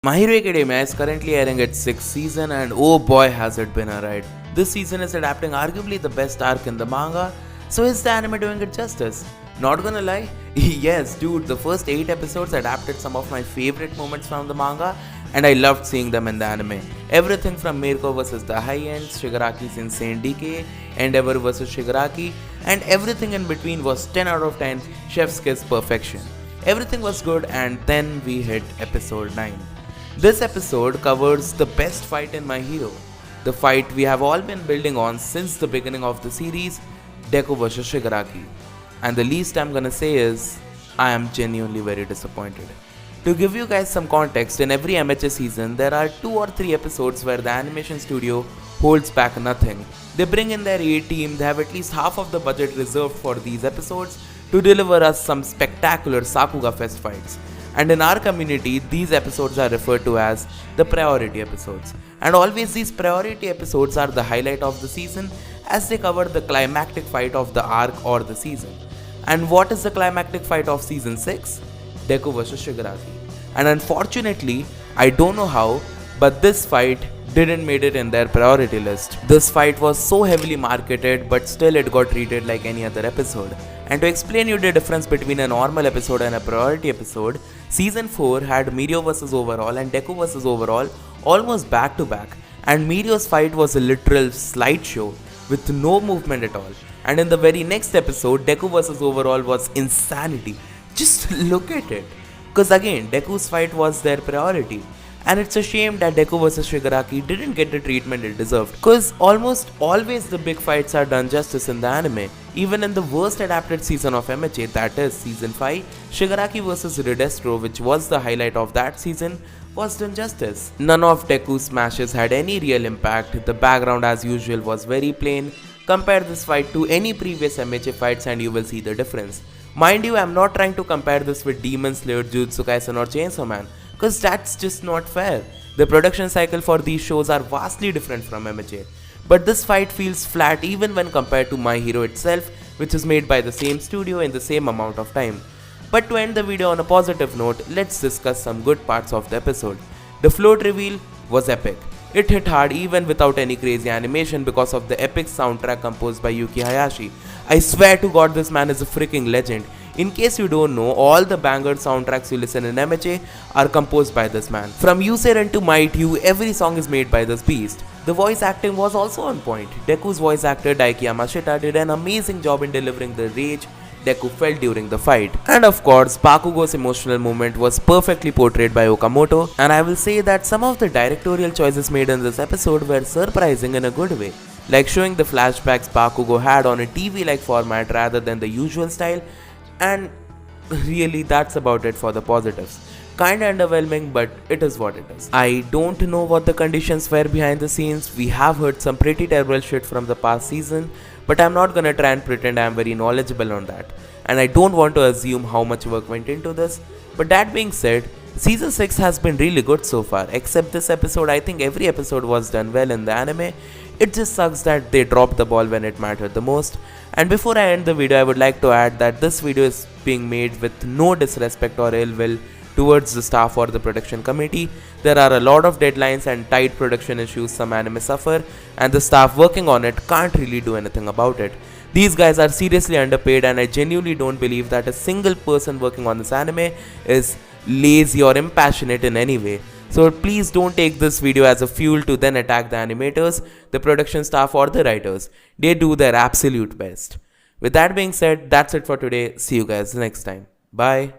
My Hero Academia is currently airing its 6th season, and oh boy has it been a ride. This season is adapting arguably the best arc in the manga, so is the anime doing it justice? Not gonna lie, yes dude, the first 8 episodes adapted some of my favorite moments from the manga, and I loved seeing them in the anime. Everything from Mirko vs the High Ends, Shigaraki's insane decay, Endeavor vs Shigaraki, and everything in between was 10 out of 10 chef's kiss perfection. Everything was good, and then we hit episode 9. This episode covers the best fight in My Hero, the fight we have all been building on since the beginning of the series, Deku vs Shigaraki. And the least I'm gonna say is, I am genuinely very disappointed. To give you guys some context, in every MHA season, there are 2 or 3 episodes where the animation studio holds back nothing. They bring in their A team, they have at least half of the budget reserved for these episodes to deliver us some spectacular Sakuga Fest fights. And in our community, these episodes are referred to as the priority episodes. And always these priority episodes are the highlight of the season as they cover the climactic fight of the arc or the season. And what is the climactic fight of season 6? Deku vs Shigaraki. And unfortunately, I don't know how, but this fight didn't made it in their priority list. This fight was so heavily marketed, but still it got treated like any other episode. And to explain you the difference between a normal episode and a priority episode, Season 4 had Mirio vs Overall and Deku vs Overall almost back to back, and Mirio's fight was a literal slideshow with no movement at all. And in the very next episode, Deku vs Overall was insanity. Just look at it. Cause again, Deku's fight was their priority. And it's a shame that Deku vs Shigaraki didn't get the treatment it deserved, cause almost always the big fights are done justice in the anime. Even in the worst adapted season of MHA, that is season 5, Shigaraki vs Redestro, which was the highlight of that season, was done justice. None of Deku's smashes had any real impact, the background as usual was very plain. Compare this fight to any previous MHA fights and you will see the difference. Mind you, I'm not trying to compare this with Demon Slayer, Jujutsu Kaisen or Chainsaw Man, cause that's just not fair. The production cycle for these shows are vastly different from MHA. But this fight feels flat even when compared to My Hero itself, which is made by the same studio in the same amount of time. But to end the video on a positive note, let's discuss some good parts of the episode. The float reveal was epic. It hit hard even without any crazy animation because of the epic soundtrack composed by Yuki Hayashi. I swear to god this man is a freaking legend. In case you don't know, all the banger soundtracks you listen in MHA are composed by this man. From Yuserin to Might You, every song is made by this beast. The voice acting was also on point. Deku's voice actor Daiki Yamashita did an amazing job in delivering the rage Deku felt during the fight. And of course, Bakugo's emotional moment was perfectly portrayed by Okamoto, and I will say that some of the directorial choices made in this episode were surprising in a good way, like showing the flashbacks Bakugo had on a TV-like format rather than the usual style, and really that's about it for the positives. Kinda underwhelming, but it is what it is. I don't know what the conditions were behind the scenes. We have heard some pretty terrible shit from the past season, but I'm not gonna try and pretend I'm very knowledgeable on that. And I don't want to assume how much work went into this. But that being said, Season 6 has been really good so far. Except this episode, I think every episode was done well in the anime. It just sucks that they dropped the ball when it mattered the most. And before I end the video, I would like to add that this video is being made with no disrespect or ill will towards the staff or the production committee. There are a lot of deadlines and tight production issues some anime suffer, and the staff working on it can't really do anything about it. These guys are seriously underpaid, and I genuinely don't believe that a single person working on this anime is lazy or impassionate in any way. So please don't take this video as a fuel to then attack the animators, the production staff or the writers. They do their absolute best. With that being said, that's it for today. See you guys next time. Bye.